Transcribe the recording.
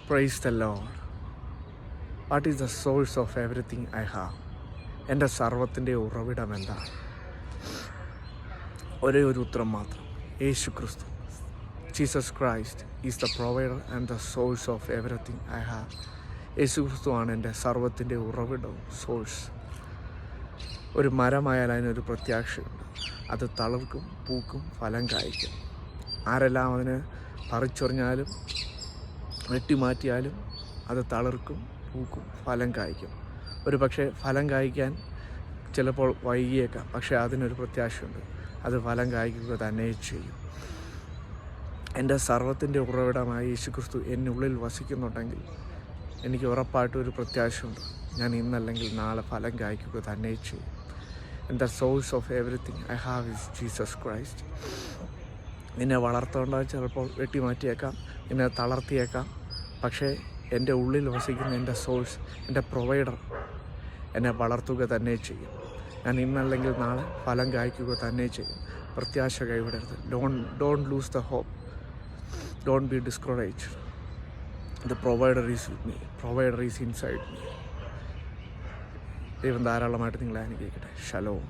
Praise the Lord. What is the source of everything I have? എൻ്റെ സർവത്തിൻ്റെ ഉറവിടം എന്താണ്? ഒരേ ഒരു ഉത്തരം മാത്രം, യേശു ക്രിസ്തു. Jesus Christ is the provider and the source of everything I have. യേശു ക്രിസ്തുവാണ് എൻ്റെ സർവത്തിൻ്റെ ഉറവിടവും സോഴ്സ്. ഒരു മരമായാൽ അതിനൊരു പ്രത്യാശയുണ്ട്. അത് തളിർക്കും, പൂക്കും, ഫലം കായ്ക്കും. ആരെല്ലാം അതിന് പറിച്ചൊറിഞ്ഞാലും വെട്ടിമാറ്റിയാലും അത് തളിർക്കും, പൂക്കും, ഫലം കായ്ക്കും. ഒരു പക്ഷേ ഫലം കായ്ക്കാൻ ചിലപ്പോൾ വൈകിയേക്കാം, പക്ഷേ അതിനൊരു പ്രത്യാശയുണ്ട്, അത് ഫലം കായ്ക്കുക തന്നെ ചെയ്യും. എൻ്റെ സർവത്തിൻ്റെ ഉറവിടമായ യേശുക്രിസ്തു എന്നുള്ളിൽ വസിക്കുന്നുണ്ടെങ്കിൽ എനിക്ക് ഉറപ്പായിട്ടും ഒരു പ്രത്യാശയുണ്ട്, ഞാൻ ഇന്നല്ലെങ്കിൽ നാളെ ഫലം കായ്ക്കുക തന്നെ ചെയ്യും. And the source of everything I have is Jesus Christ. നിന്നെ വളർത്തേണ്ട ചിലപ്പോൾ വെട്ടിമാറ്റിയേക്കാം, നിന്നെ തളർത്തിയേക്കാം, പക്ഷേ എൻ്റെ ഉള്ളിൽ വസിക്കുന്ന എൻ്റെ സോഴ്സ്, എൻ്റെ പ്രൊവൈഡർ എന്നെ വളർത്തുക തന്നെ ചെയ്യും. ഞാൻ ഇന്നല്ലെങ്കിൽ നാളെ ഫലം കായ്ക്കുക തന്നെ ചെയ്യും. പ്രത്യാശ കൈവിടരുത്. Don't lose the hope. Don't be discouraged. The provider is with me. Provider is inside me. ദൈവം ധാരാളമായിട്ട് നിങ്ങളെ അനുഗ്രഹിക്കട്ടെ. ശലോം.